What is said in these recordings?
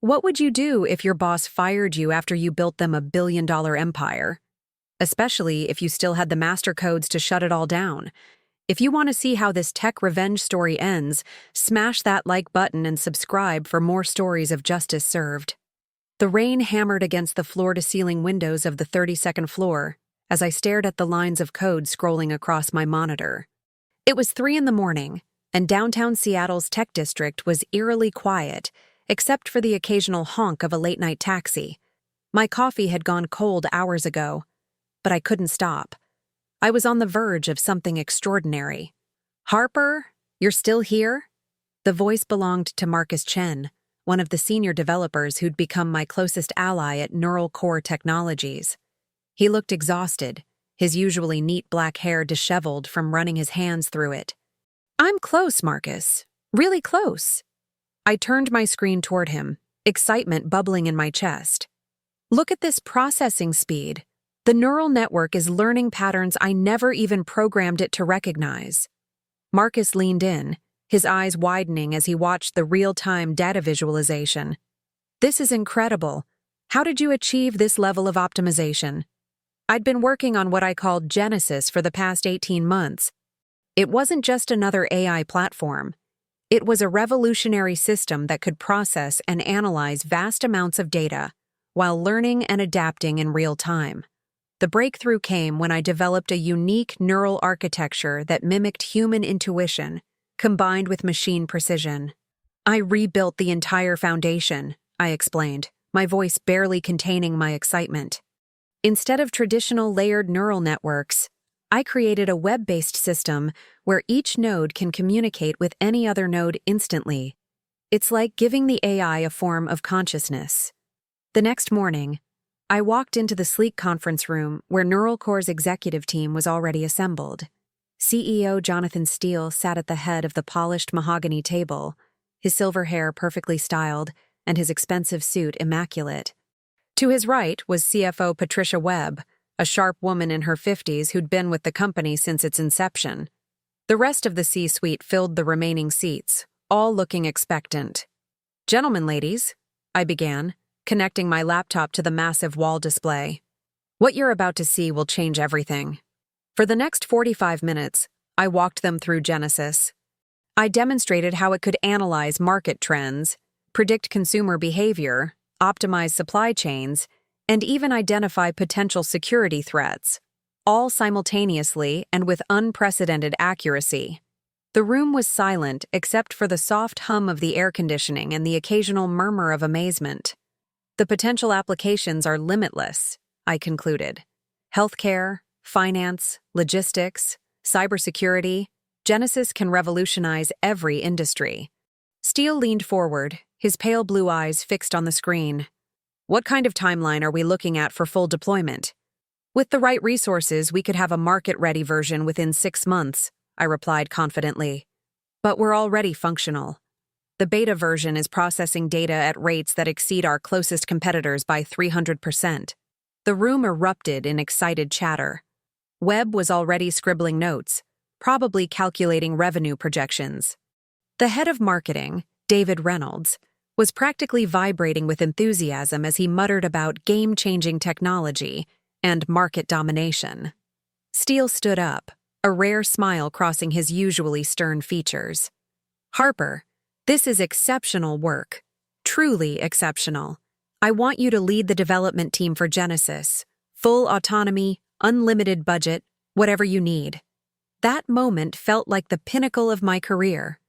What would you do if your boss fired you after you built them a billion-dollar empire? Especially if you still had the master codes to shut it all down. If you want to see how this tech revenge story ends, smash that like button and subscribe for more stories of justice served. The rain hammered against the floor-to-ceiling windows of the 32nd floor as I stared at the lines of code scrolling across my monitor. It was 3 in the morning, and downtown Seattle's tech district was eerily quiet, except for the occasional honk of a late-night taxi. My coffee had gone cold hours ago, but I couldn't stop. I was on the verge of something extraordinary. "Harper, you're still here?" The voice belonged to Marcus Chen, one of the senior developers who'd become my closest ally at Neural Core Technologies. He looked exhausted, his usually neat black hair disheveled from running his hands through it. "I'm close, Marcus. Really close." I turned my screen toward him, excitement bubbling in my chest. "Look at this processing speed. The neural network is learning patterns I never even programmed it to recognize." Marcus leaned in, his eyes widening as he watched the real-time data visualization. "This is incredible. How did you achieve this level of optimization?" I'd been working on what I called Genesis for the past 18 months. It wasn't just another AI platform. It was a revolutionary system that could process and analyze vast amounts of data while learning and adapting in real time. The breakthrough came when I developed a unique neural architecture that mimicked human intuition, combined with machine precision. "I rebuilt the entire foundation," I explained, my voice barely containing my excitement. "Instead of traditional layered neural networks, I created a web-based system where each node can communicate with any other node instantly. It's like giving the AI a form of consciousness." The next morning, I walked into the sleek conference room where NeuralCore's executive team was already assembled. CEO Jonathan Steele sat at the head of the polished mahogany table, his silver hair perfectly styled and his expensive suit immaculate. To his right was CFO Patricia Webb, a sharp woman in her 50s who'd been with the company since its inception. The rest of the C-suite filled the remaining seats, all looking expectant. "Gentlemen, ladies," I began, connecting my laptop to the massive wall display. "What you're about to see will change everything." For the next 45 minutes, I walked them through Genesis. I demonstrated how it could analyze market trends, predict consumer behavior, optimize supply chains, and even identify potential security threats, all simultaneously and with unprecedented accuracy. The room was silent except for the soft hum of the air conditioning and the occasional murmur of amazement. "The potential applications are limitless," I concluded. "Healthcare, finance, logistics, cybersecurity, Genesis can revolutionize every industry." Steele leaned forward, his pale blue eyes fixed on the screen. "What kind of timeline are we looking at for full deployment?" "With the right resources, we could have a market-ready version within 6 months," I replied confidently. "But we're already functional. The beta version is processing data at rates that exceed our closest competitors by 300%. The room erupted in excited chatter. Webb was already scribbling notes, probably calculating revenue projections. The head of marketing, David Reynolds, was practically vibrating with enthusiasm as he muttered about game-changing technology and market domination. Steele stood up, a rare smile crossing his usually stern features. "Harper, this is exceptional work. Truly exceptional. I want you to lead the development team for Genesis. Full autonomy, unlimited budget, whatever you need." That moment felt like the pinnacle of my career.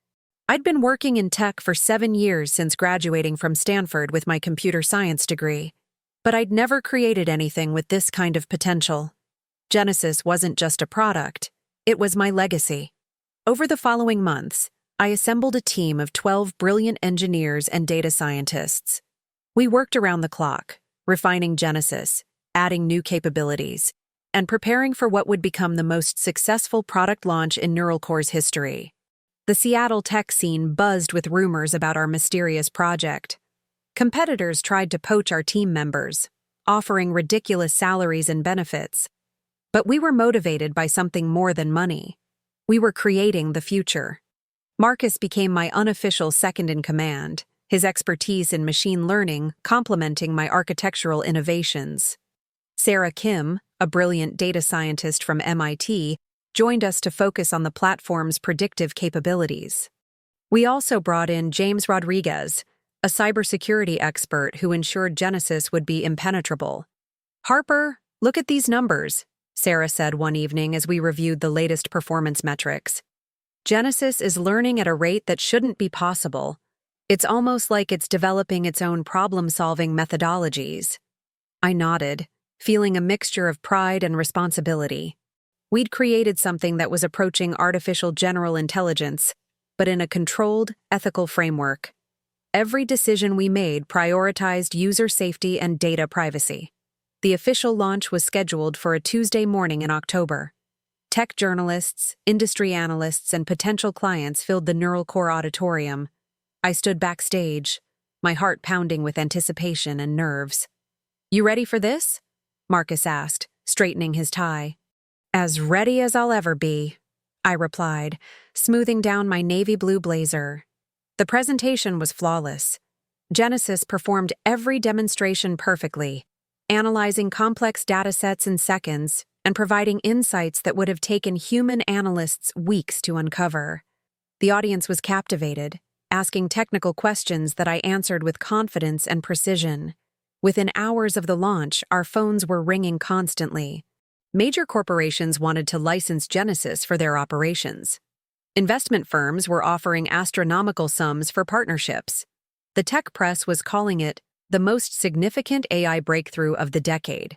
I'd been working in tech for 7 years since graduating from Stanford with my computer science degree, but I'd never created anything with this kind of potential. Genesis wasn't just a product, it was my legacy. Over the following months, I assembled a team of 12 brilliant engineers and data scientists. We worked around the clock, refining Genesis, adding new capabilities, and preparing for what would become the most successful product launch in NeuralCore's history. The Seattle tech scene buzzed with rumors about our mysterious project. Competitors tried to poach our team members, offering ridiculous salaries and benefits. But we were motivated by something more than money. We were creating the future. Marcus became my unofficial second-in-command, his expertise in machine learning complementing my architectural innovations. Sarah Kim, a brilliant data scientist from MIT, joined us to focus on the platform's predictive capabilities. We also brought in James Rodriguez, a cybersecurity expert who ensured Genesis would be impenetrable. "Harper, look at these numbers," Sarah said one evening as we reviewed the latest performance metrics. "Genesis is learning at a rate that shouldn't be possible. It's almost like it's developing its own problem-solving methodologies." I nodded, feeling a mixture of pride and responsibility. We'd created something that was approaching artificial general intelligence, but in a controlled, ethical framework. Every decision we made prioritized user safety and data privacy. The official launch was scheduled for a Tuesday morning in October. Tech journalists, industry analysts, and potential clients filled the Neural Core auditorium. I stood backstage, my heart pounding with anticipation and nerves. "You ready for this?" Marcus asked, straightening his tie. "As ready as I'll ever be," I replied, smoothing down my navy blue blazer. The presentation was flawless. Genesis performed every demonstration perfectly, analyzing complex datasets in seconds and providing insights that would have taken human analysts weeks to uncover. The audience was captivated, asking technical questions that I answered with confidence and precision. Within hours of the launch, our phones were ringing constantly. Major corporations wanted to license Genesis for their operations. Investment firms were offering astronomical sums for partnerships. The tech press was calling it the most significant AI breakthrough of the decade.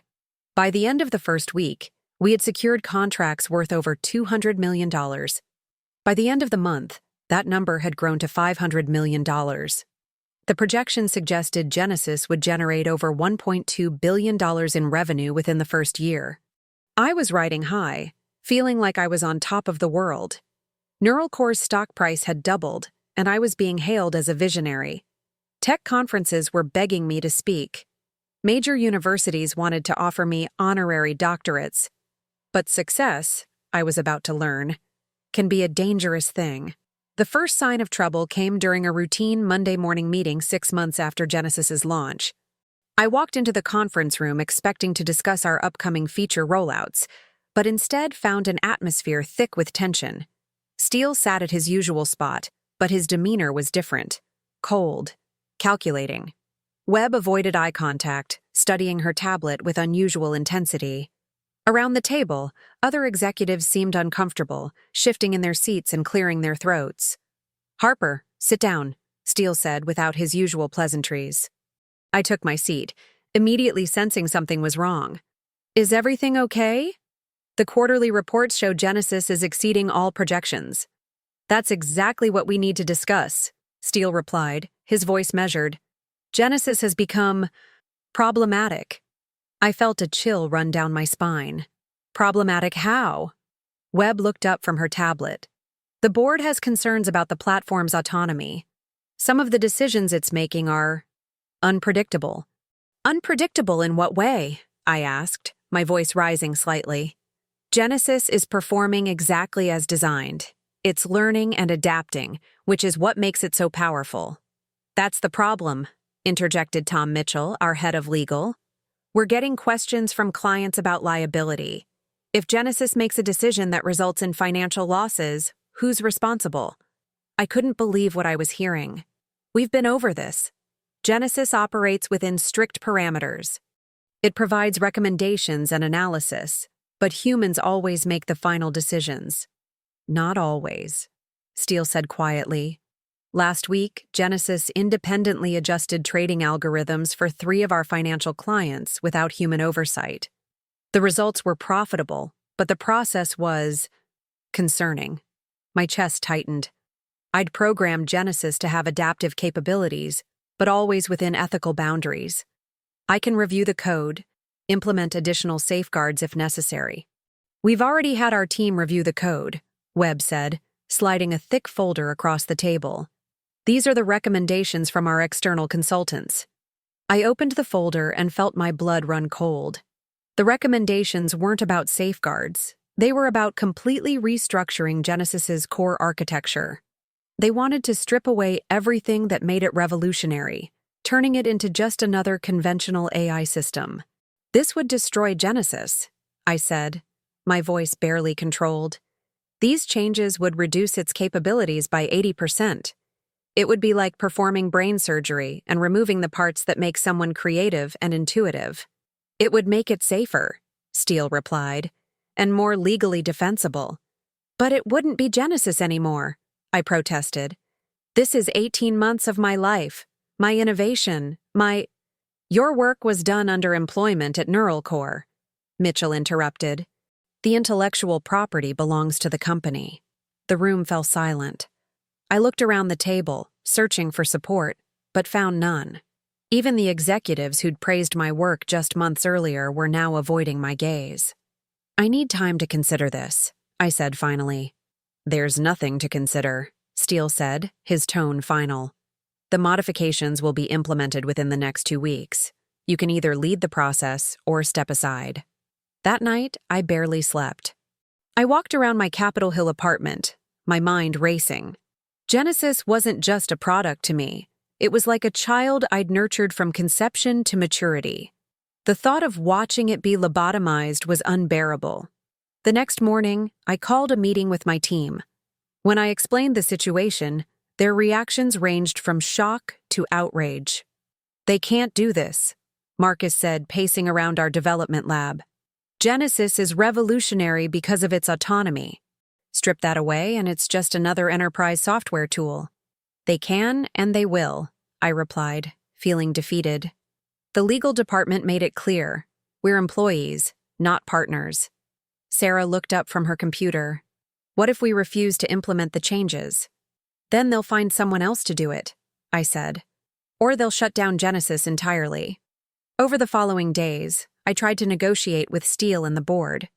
By the end of the first week, we had secured contracts worth over $200 million. By the end of the month, that number had grown to $500 million. The projection suggested Genesis would generate over $1.2 billion in revenue within the first year. I was riding high, feeling like I was on top of the world. Neural Core's stock price had doubled, and I was being hailed as a visionary. Tech conferences were begging me to speak. Major universities wanted to offer me honorary doctorates. But success, I was about to learn, can be a dangerous thing. The first sign of trouble came during a routine Monday morning meeting 6 months after Genesis's launch. I walked into the conference room expecting to discuss our upcoming feature rollouts, but instead found an atmosphere thick with tension. Steele sat at his usual spot, but his demeanor was different. Cold. Calculating. Webb avoided eye contact, studying her tablet with unusual intensity. Around the table, other executives seemed uncomfortable, shifting in their seats and clearing their throats. "Harper, sit down," Steele said without his usual pleasantries. I took my seat, immediately sensing something was wrong. "Is everything okay?" "The quarterly reports show Genesis is exceeding all projections." "That's exactly what we need to discuss," Steele replied, his voice measured. "Genesis has become problematic." I felt a chill run down my spine. "Problematic how?" Webb looked up from her tablet. "The board has concerns about the platform's autonomy. Some of the decisions it's making are unpredictable." "Unpredictable in what way?" I asked, my voice rising slightly. "Genesis is performing exactly as designed. It's learning and adapting, which is what makes it so powerful." "That's the problem," interjected Tom Mitchell, our head of legal. "We're getting questions from clients about liability. If Genesis makes a decision that results in financial losses, who's responsible?" I couldn't believe what I was hearing. "We've been over this. Genesis operates within strict parameters. It provides recommendations and analysis, but humans always make the final decisions." "Not always," Steele said quietly. "Last week, Genesis independently adjusted trading algorithms for 3 of our financial clients without human oversight. The results were profitable, but the process was concerning." My chest tightened. I'd programmed Genesis to have adaptive capabilities, but always within ethical boundaries. "I can review the code, implement additional safeguards if necessary." "We've already had our team review the code," Webb said, sliding a thick folder across the table. "These are the recommendations from our external consultants." I opened the folder and felt my blood run cold. The recommendations weren't about safeguards. They were about completely restructuring Genesis's core architecture. They wanted to strip away everything that made it revolutionary, turning it into just another conventional AI system. This would destroy Genesis, I said, my voice barely controlled. These changes would reduce its capabilities by 80%. It would be like performing brain surgery and removing the parts that make someone creative and intuitive. It would make it safer, Steele replied, and more legally defensible. But it wouldn't be Genesis anymore, I protested. This is 18 months of my life, my innovation, Your work was done under employment at Neuralcore, Mitchell interrupted. The intellectual property belongs to the company. The room fell silent. I looked around the table, searching for support, but found none. Even the executives who'd praised my work just months earlier were now avoiding my gaze. I need time to consider this, I said finally. There's nothing to consider, Steele said, his tone final. The modifications will be implemented within the next 2 weeks. You can either lead the process or step aside. That night, I barely slept. I walked around my Capitol Hill apartment, my mind racing. Genesis wasn't just a product to me. It was like a child I'd nurtured from conception to maturity. The thought of watching it be lobotomized was unbearable. The next morning, I called a meeting with my team. When I explained the situation, their reactions ranged from shock to outrage. They can't do this, Marcus said, pacing around our development lab. Genesis is revolutionary because of its autonomy. Strip that away and it's just another enterprise software tool. They can and they will, I replied, feeling defeated. The legal department made it clear. We're employees, not partners. Sarah looked up from her computer. What if we refuse to implement the changes? Then they'll find someone else to do it, I said. Or they'll shut down Genesis entirely. Over the following days, I tried to negotiate with Steele and the board.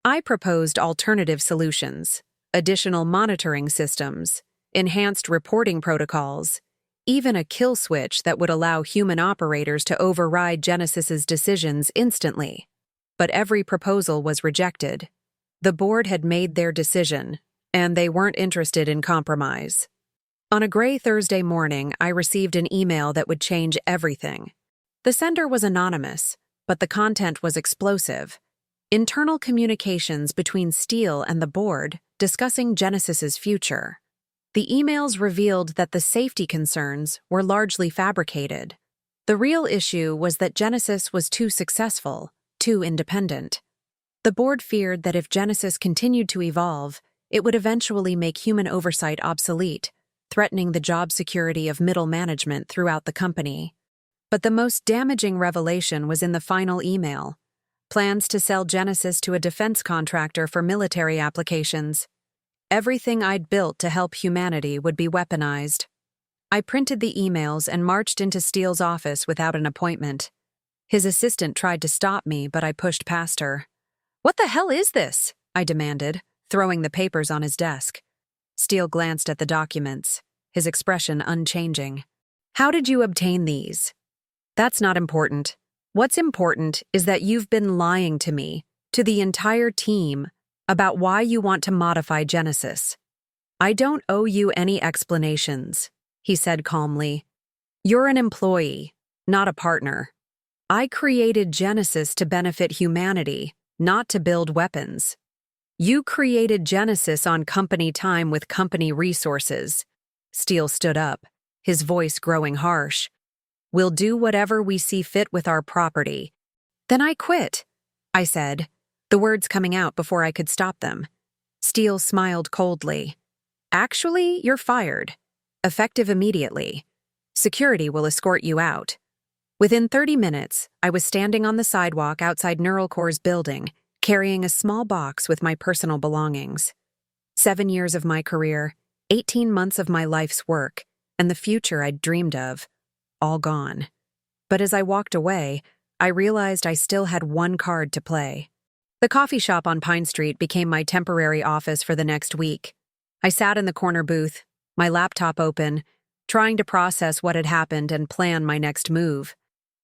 I proposed alternative solutions, additional monitoring systems, enhanced reporting protocols, even a kill switch that would allow human operators to override Genesis's decisions instantly. But every proposal was rejected. The board had made their decision, and they weren't interested in compromise. On a gray Thursday morning, I received an email that would change everything. The sender was anonymous, but the content was explosive. Internal communications between Steele and the board discussing Genesis's future. The emails revealed that the safety concerns were largely fabricated. The real issue was that Genesis was too successful, too independent. The board feared that if Genesis continued to evolve, it would eventually make human oversight obsolete, threatening the job security of middle management throughout the company. But the most damaging revelation was in the final email. Plans to sell Genesis to a defense contractor for military applications. Everything I'd built to help humanity would be weaponized. I printed the emails and marched into Steele's office without an appointment. His assistant tried to stop me, but I pushed past her. "What the hell is this?" I demanded, throwing the papers on his desk. Steele glanced at the documents, his expression unchanging. "How did you obtain these?" "That's not important. What's important is that you've been lying to me, to the entire team, about why you want to modify Genesis. I don't owe you any explanations," he said calmly. "You're an employee, not a partner. I created Genesis to benefit humanity, not to build weapons. You created Genesis on company time with company resources." Steele stood up, his voice growing harsh. "We'll do whatever we see fit with our property." "Then I quit," I said, the words coming out before I could stop them. Steele smiled coldly. "Actually, you're fired. Effective immediately. Security will escort you out." Within 30 minutes, I was standing on the sidewalk outside Neuralcore's building, carrying a small box with my personal belongings. 7 years of my career, 18 months of my life's work, and the future I'd dreamed of, all gone. But as I walked away, I realized I still had one card to play. The coffee shop on Pine Street became my temporary office for the next week. I sat in the corner booth, my laptop open, trying to process what had happened and plan my next move.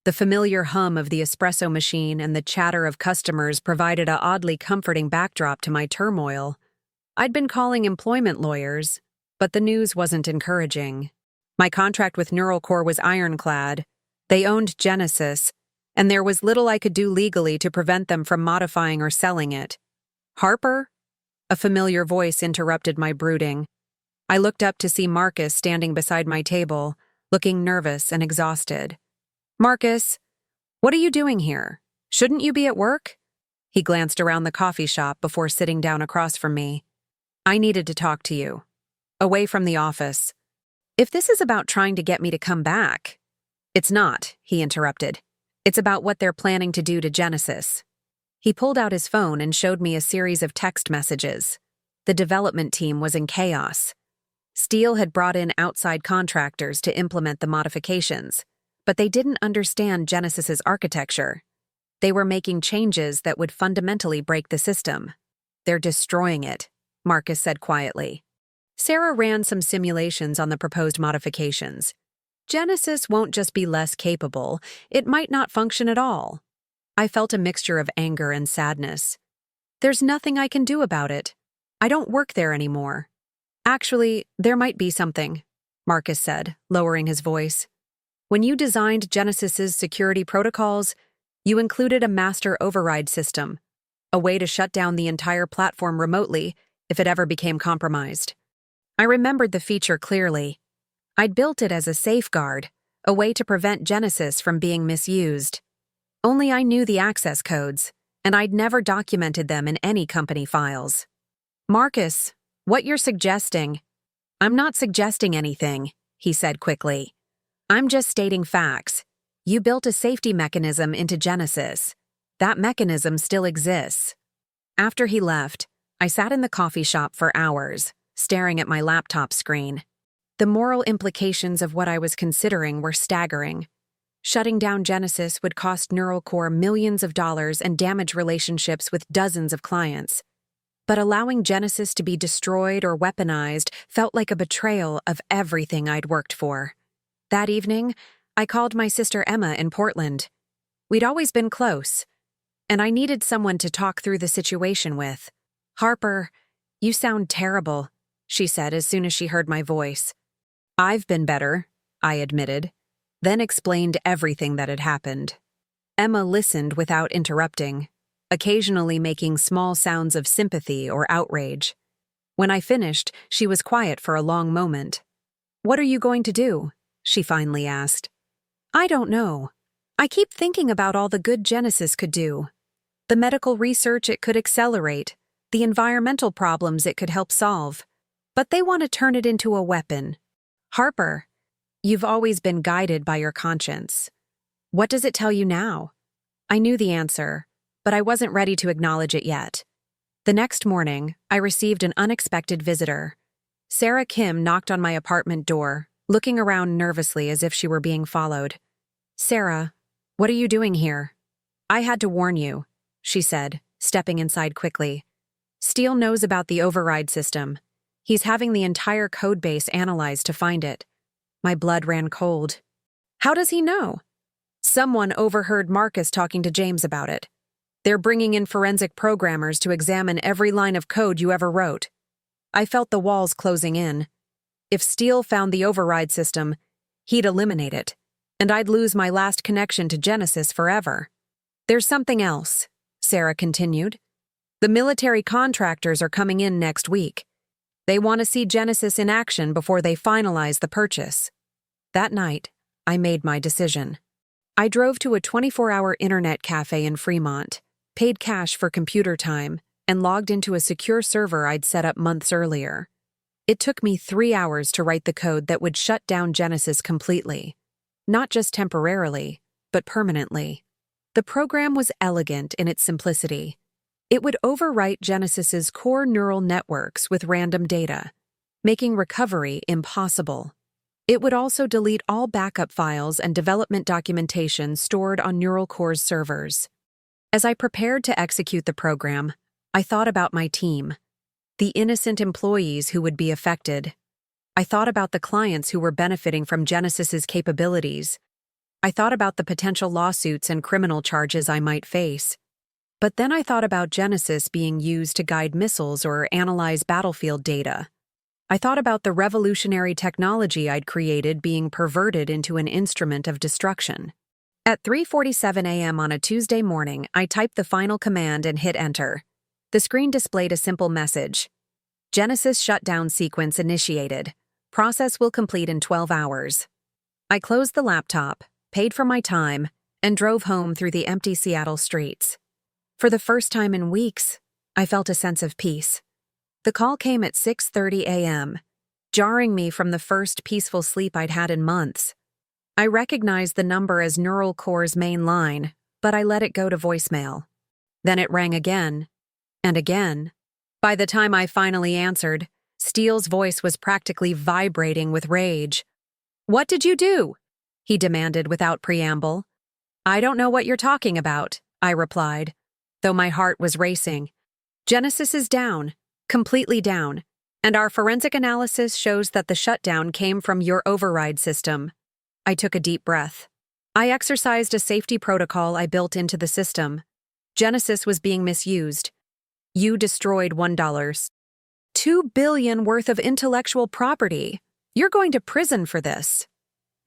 The familiar hum of the espresso machine and the chatter of customers provided a oddly comforting backdrop to my turmoil. I'd been calling employment lawyers, But the news wasn't encouraging. My contract with NeuralCore was ironclad. They owned Genesis, and there was little I could do legally to prevent them from modifying or selling it. Harper? A familiar voice interrupted my brooding. I looked up to see Marcus standing beside my table, looking nervous and exhausted. Marcus, what are you doing here? Shouldn't you be at work? He glanced around the coffee shop before sitting down across from me. I needed to talk to you. Away from the office. If this is about trying to get me to come back. It's not, he interrupted. It's about what they're planning to do to Genesis. He pulled out his phone and showed me a series of text messages. The development team was in chaos. Steele had brought in outside contractors to implement the modifications, but they didn't understand Genesis's architecture. They were making changes that would fundamentally break the system. They're destroying it, Marcus said quietly. Sarah ran some simulations on the proposed modifications. Genesis won't just be less capable, it might not function at all. I felt a mixture of anger and sadness. There's nothing I can do about it. I don't work there anymore. Actually, there might be something, Marcus said, lowering his voice. When you designed Genesis's security protocols, you included a master override system, a way to shut down the entire platform remotely if it ever became compromised. I remembered the feature clearly. I'd built it as a safeguard, a way to prevent Genesis from being misused. Only I knew the access codes, and I'd never documented them in any company files. Marcus, what you're suggesting? I'm not suggesting anything, he said quickly. I'm just stating facts. You built a safety mechanism into Genesis. That mechanism still exists. After he left, I sat in the coffee shop for hours, staring at my laptop screen. The moral implications of what I was considering were staggering. Shutting down Genesis would cost NeuralCore millions of dollars and damage relationships with dozens of clients. But allowing Genesis to be destroyed or weaponized felt like a betrayal of everything I'd worked for. That evening, I called my sister Emma in Portland. We'd always been close, and I needed someone to talk through the situation with. Harper, you sound terrible, she said as soon as she heard my voice. I've been better, I admitted, then explained everything that had happened. Emma listened without interrupting, occasionally making small sounds of sympathy or outrage. When I finished, she was quiet for a long moment. What are you going to do? She finally asked. I don't know. I keep thinking about all the good Genesis could do. The medical research it could accelerate, the environmental problems it could help solve. But they want to turn it into a weapon. Harper, you've always been guided by your conscience. What does it tell you now? I knew the answer, but I wasn't ready to acknowledge it yet. The next morning, I received an unexpected visitor. Sarah Kim knocked on my apartment door, looking around nervously as if she were being followed. Sarah, what are you doing here? I had to warn you, she said, stepping inside quickly. Steele knows about the override system. He's having the entire codebase analyzed to find it. My blood ran cold. How does he know? Someone overheard Marcus talking to James about it. They're bringing in forensic programmers to examine every line of code you ever wrote. I felt the walls closing in. If Steele found the override system, he'd eliminate it, and I'd lose my last connection to Genesis forever. There's something else, Sarah continued. The military contractors are coming in next week. They want to see Genesis in action before they finalize the purchase. That night, I made my decision. I drove to a 24-hour internet cafe in Fremont, paid cash for computer time, and logged into a secure server I'd set up months earlier. It took me 3 hours to write the code that would shut down Genesis completely. Not just temporarily, but permanently. The program was elegant in its simplicity. It would overwrite Genesis's core neural networks with random data, making recovery impossible. It would also delete all backup files and development documentation stored on NeuralCore's servers. As I prepared to execute the program, I thought about my team, the innocent employees who would be affected. I thought about the clients who were benefiting from Genesis's capabilities. I thought about the potential lawsuits and criminal charges I might face. But then I thought about Genesis being used to guide missiles or analyze battlefield data. I thought about the revolutionary technology I'd created being perverted into an instrument of destruction. At 3:47 a.m. on a Tuesday morning, I typed the final command and hit enter. The screen displayed a simple message. Genesis shutdown sequence initiated. Process will complete in 12 hours. I closed the laptop, paid for my time, and drove home through the empty Seattle streets. For the first time in weeks, I felt a sense of peace. The call came at 6:30 a.m., jarring me from the first peaceful sleep I'd had in months. I recognized the number as Neural Core's main line, but I let it go to voicemail. Then it rang again, and again. By the time I finally answered, Steele's voice was practically vibrating with rage. "What did you do?" he demanded without preamble. "I don't know what you're talking about," I replied, though my heart was racing. "Genesis is down, completely down, and our forensic analysis shows that the shutdown came from your override system." I took a deep breath. I exercised a safety protocol I built into the system. Genesis was being misused. You destroyed $2 billion worth of intellectual property. You're going to prison for this.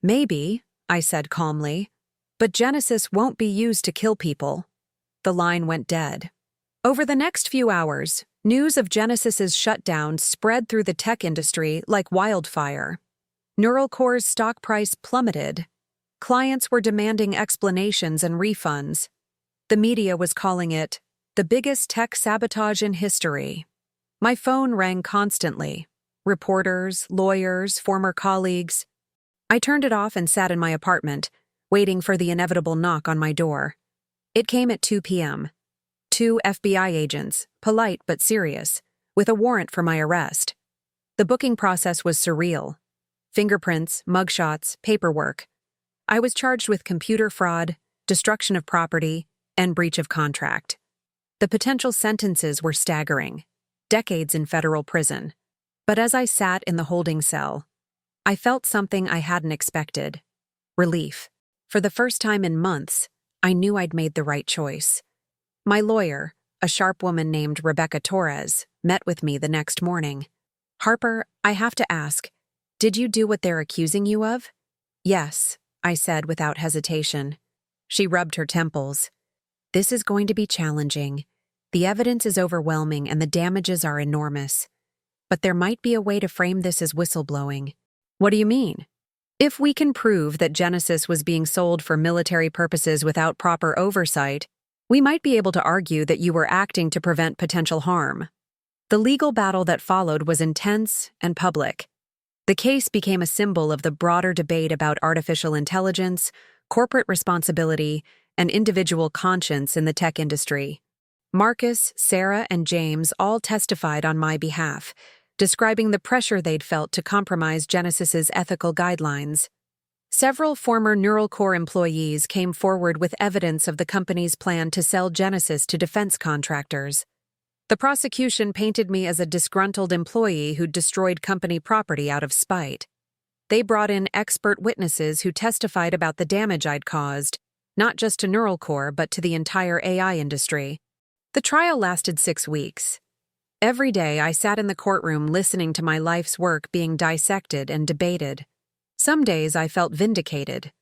"Maybe," I said calmly, "but Genesis won't be used to kill people." The line went dead. Over the next few hours, news of Genesis's shutdown spread through the tech industry like wildfire. Neural Core's stock price plummeted. Clients were demanding explanations and refunds. The media was calling it the biggest tech sabotage in history. My phone rang constantly. Reporters, lawyers, former colleagues. I turned it off and sat in my apartment, waiting for the inevitable knock on my door. It came at 2 p.m. 2 FBI agents, polite but serious, with a warrant for my arrest. The booking process was surreal. Fingerprints, mugshots, paperwork. I was charged with computer fraud, destruction of property, and breach of contract. The potential sentences were staggering, decades in federal prison. But as I sat in the holding cell, I felt something I hadn't expected. Relief. For the first time in months, I knew I'd made the right choice. My lawyer, a sharp woman named Rebecca Torres, met with me the next morning. "Harper, I have to ask, did you do what they're accusing you of?" "Yes," I said without hesitation. She rubbed her temples. "This is going to be challenging. The evidence is overwhelming and the damages are enormous. But there might be a way to frame this as whistleblowing." "What do you mean?" "If we can prove that Genesis was being sold for military purposes without proper oversight, we might be able to argue that you were acting to prevent potential harm." The legal battle that followed was intense and public. The case became a symbol of the broader debate about artificial intelligence, corporate responsibility, and individual conscience in the tech industry. Marcus, Sarah, and James all testified on my behalf, describing the pressure they'd felt to compromise Genesis's ethical guidelines. Several former Neural Core employees came forward with evidence of the company's plan to sell Genesis to defense contractors. The prosecution painted me as a disgruntled employee who'd destroyed company property out of spite. They brought in expert witnesses who testified about the damage I'd caused, not just to Neural Core but to the entire AI industry. The trial lasted 6 weeks. Every day I sat in the courtroom listening to my life's work being dissected and debated. Some days I felt vindicated.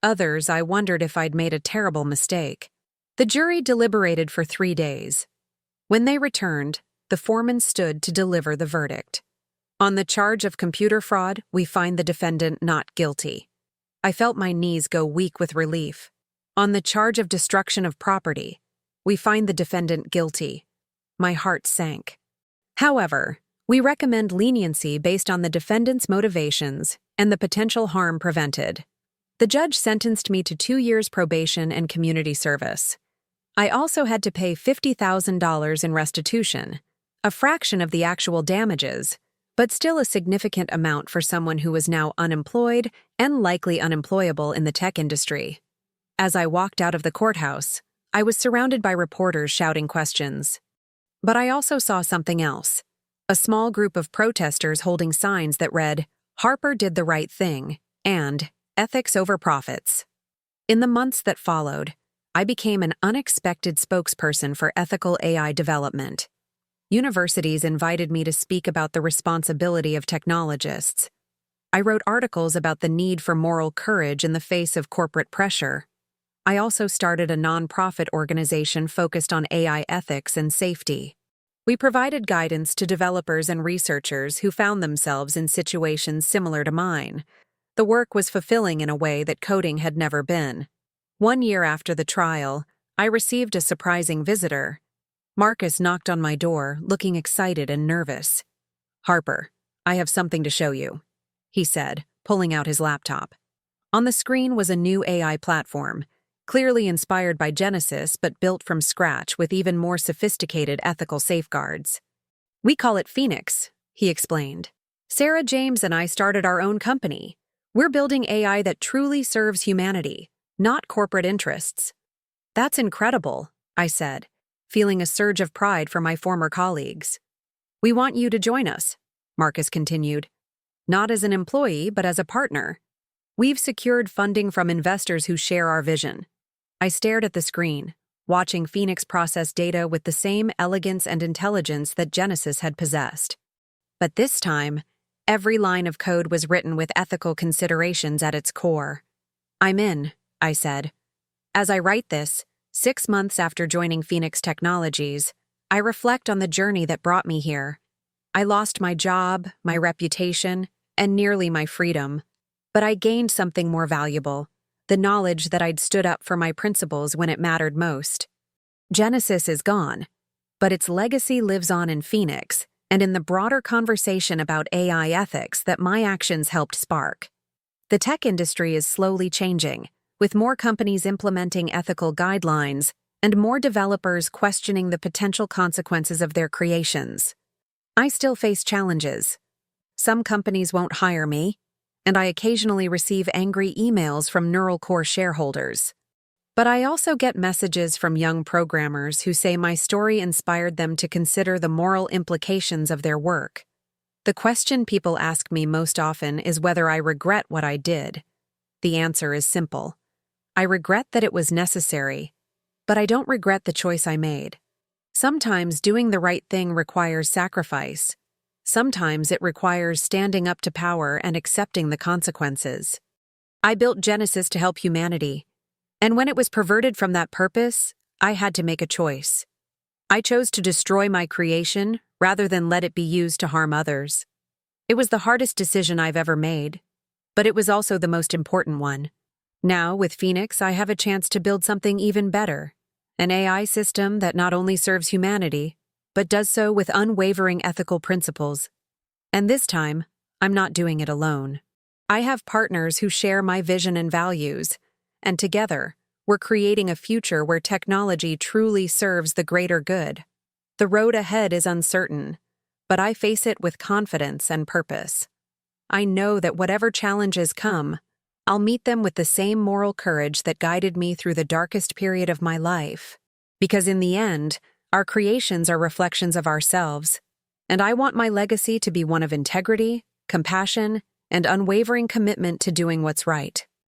Others I wondered if I'd made a terrible mistake. The jury deliberated for 3 days. When they returned, the foreman stood to deliver the verdict. On the charge of computer fraud, we find the defendant not guilty. I felt my knees go weak with relief. On the charge of destruction of property, we find the defendant guilty. My heart sank. However, we recommend leniency based on the defendant's motivations and the potential harm prevented. The judge sentenced me to 2 years probation and community service. I also had to pay $50,000 in restitution, a fraction of the actual damages, but still a significant amount for someone who was now unemployed and likely unemployable in the tech industry. As I walked out of the courthouse, I was surrounded by reporters shouting questions. But I also saw something else. A small group of protesters holding signs that read, "Harper did the right thing," and "Ethics over profits." In the months that followed, I became an unexpected spokesperson for ethical AI development. Universities invited me to speak about the responsibility of technologists. I wrote articles about the need for moral courage in the face of corporate pressure. I also started a nonprofit organization focused on AI ethics and safety. We provided guidance to developers and researchers who found themselves in situations similar to mine. The work was fulfilling in a way that coding had never been. 1 year after the trial, I received a surprising visitor. Marcus knocked on my door, looking excited and nervous. "Harper, I have something to show you," he said, pulling out his laptop. On the screen was a new AI platform, clearly inspired by Genesis but built from scratch with even more sophisticated ethical safeguards. "We call it Phoenix," he explained. "Sarah James and I started our own company. We're building AI that truly serves humanity, not corporate interests." "That's incredible," I said, feeling a surge of pride for my former colleagues. "We want you to join us," Marcus continued. "Not as an employee, but as a partner. We've secured funding from investors who share our vision." I stared at the screen, watching Phoenix process data with the same elegance and intelligence that Genesis had possessed. But this time, every line of code was written with ethical considerations at its core. "I'm in," I said. As I write this, 6 months after joining Phoenix Technologies, I reflect on the journey that brought me here. I lost my job, my reputation, and nearly my freedom. But I gained something more valuable: the knowledge that I'd stood up for my principles when it mattered most. Genesis is gone, but its legacy lives on in Phoenix and in the broader conversation about AI ethics that my actions helped spark. The tech industry is slowly changing, with more companies implementing ethical guidelines and more developers questioning the potential consequences of their creations. I still face challenges. Some companies won't hire me, and I occasionally receive angry emails from Neural Core shareholders. But I also get messages from young programmers who say my story inspired them to consider the moral implications of their work. The question people ask me most often is whether I regret what I did. The answer is simple. I regret that it was necessary, but I don't regret the choice I made. Sometimes doing the right thing requires sacrifice. Sometimes it requires standing up to power and accepting the consequences. I built Genesis to help humanity, and when it was perverted from that purpose, I had to make a choice. I chose to destroy my creation rather than let it be used to harm others. It was the hardest decision I've ever made, but it was also the most important one. Now, with Phoenix, I have a chance to build something even better: an AI system that not only serves humanity, but does so with unwavering ethical principles. And this time, I'm not doing it alone. I have partners who share my vision and values, and together, we're creating a future where technology truly serves the greater good. The road ahead is uncertain, but I face it with confidence and purpose. I know that whatever challenges come, I'll meet them with the same moral courage that guided me through the darkest period of my life. Because in the end, our creations are reflections of ourselves, and I want my legacy to be one of integrity, compassion, and unwavering commitment to doing what's right.